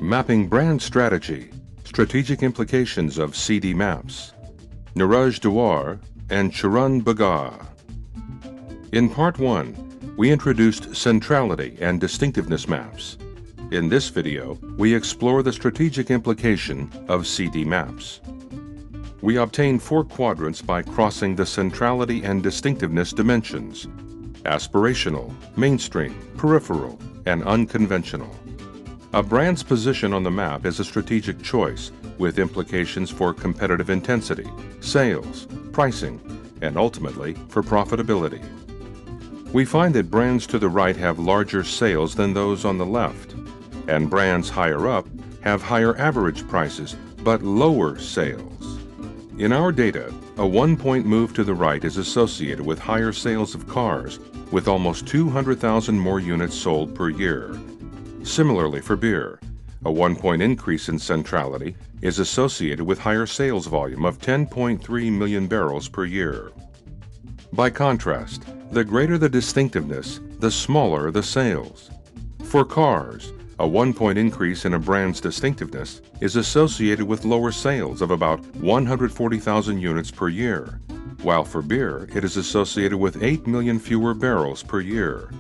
Mapping Brand Strategy, Strategic Implications of CD Maps, Niraj Dewar and Charan Bagar. In Part 1, we introduced centrality and distinctiveness maps. In this video, we explore the strategic implication of CD Maps. We obtain 4 quadrants by crossing the centrality and distinctiveness dimensions: aspirational, mainstream, peripheral, and unconventional. A brand's position on the map is a strategic choice with implications for competitive intensity, sales, pricing, and ultimately for profitability. We find that brands to the right have larger sales than those on the left, and brands higher up have higher average prices but lower sales. In our data, a 1-point move to the right is associated with higher sales of cars, with almost 200,000 more units sold per year. Similarly for beer, a 1-point increase in centrality is associated with higher sales volume of 10.3 million barrels per year. By contrast, the greater the distinctiveness, the smaller the sales. For cars, a 1-point increase in a brand's distinctiveness is associated with lower sales of about 140,000 units per year, while for beer it is associated with 8 million fewer barrels per year.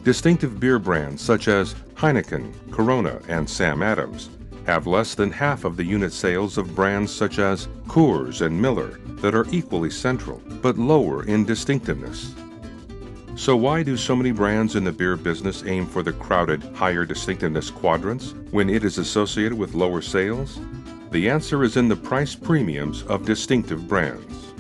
Distinctive beer brands such as Heineken, Corona, and Sam Adams have less than half of the unit sales of brands such as Coors and Miller that are equally central but lower in distinctiveness. So why do so many brands in the beer business aim for the crowded, higher distinctiveness quadrants when it is associated with lower sales? The answer is in the price premiums of distinctive brands.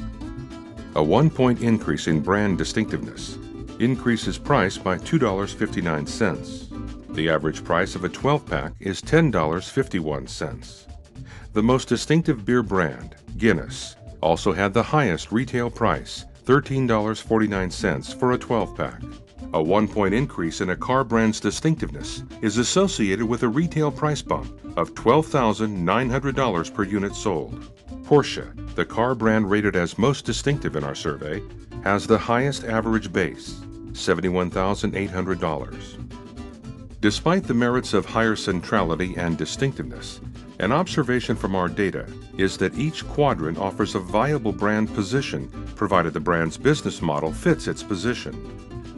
A 1-point increase in brand distinctiveness increases price by $2.59. The average price of a 12-pack is $10.51. The most distinctive beer brand, Guinness, also had the highest retail price, $13.49 for a 12-pack. A 1-point increase in a car brand's distinctiveness is associated with a retail price bump of $12,900 per unit sold. Porsche, the car brand rated as most distinctive in our survey, has the highest average base, $71,800. Despite the merits of higher centrality and distinctiveness, an observation from our data is that each quadrant offers a viable brand position provided the brand's business model fits its position.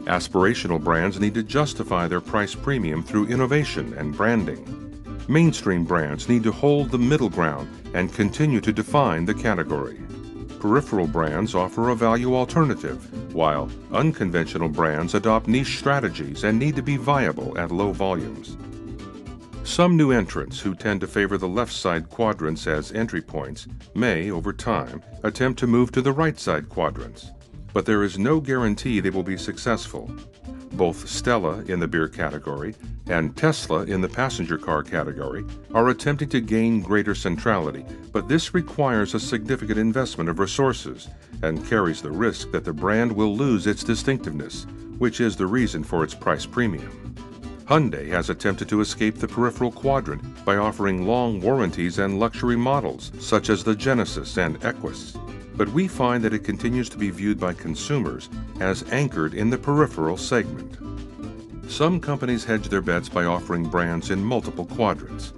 Aspirational brands need to justify their price premium through innovation and branding. Mainstream brands need to hold the middle ground and continue to define the category. Peripheral brands offer a value alternative, while unconventional brands adopt niche strategies and need to be viable at low volumes. Some new entrants who tend to favor the left side quadrants as entry points may, over time, attempt to move to the right side quadrants, but there is no guarantee they will be successful. Both Stella in the beer category and Tesla in the passenger car category are attempting to gain greater centrality, but this requires a significant investment of resources and carries the risk that the brand will lose its distinctiveness, which is the reason for its price premium. Hyundai has attempted to escape the peripheral quadrant by offering long warranties and luxury models such as the Genesis and Equus, but we find that it continues to be viewed by consumers as anchored in the peripheral segment. Some companies hedge their bets by offering brands in multiple quadrants.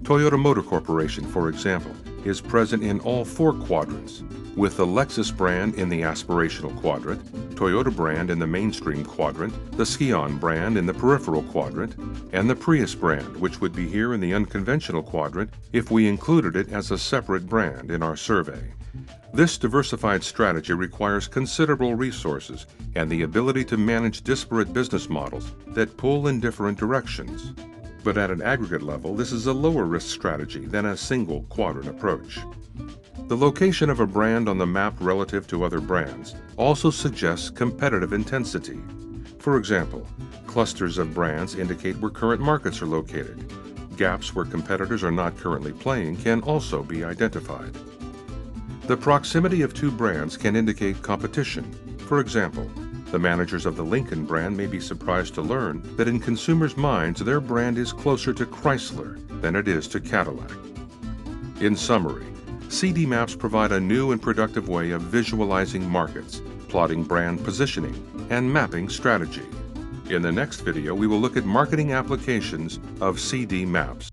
Toyota Motor Corporation, for example, is present in all 4 quadrants, with the Lexus brand in the aspirational quadrant, Toyota brand in the mainstream quadrant, the Scion brand in the peripheral quadrant, and the Prius brand, which would be here in the unconventional quadrant if we included it as a separate brand in our survey. This diversified strategy requires considerable resources and the ability to manage disparate business models that pull in different directions. But at an aggregate level, this is a lower risk strategy than a single quadrant approach. The location of a brand on the map relative to other brands also suggests competitive intensity. For example, clusters of brands indicate where current markets are located. Gaps where competitors are not currently playing can also be identified. The proximity of 2 brands can indicate competition. For example, the managers of the Lincoln brand may be surprised to learn that in consumers' minds their brand is closer to Chrysler than it is to Cadillac. In summary, CD Maps provide a new and productive way of visualizing markets, plotting brand positioning, and mapping strategy. In the next video, we will look at marketing applications of CD Maps.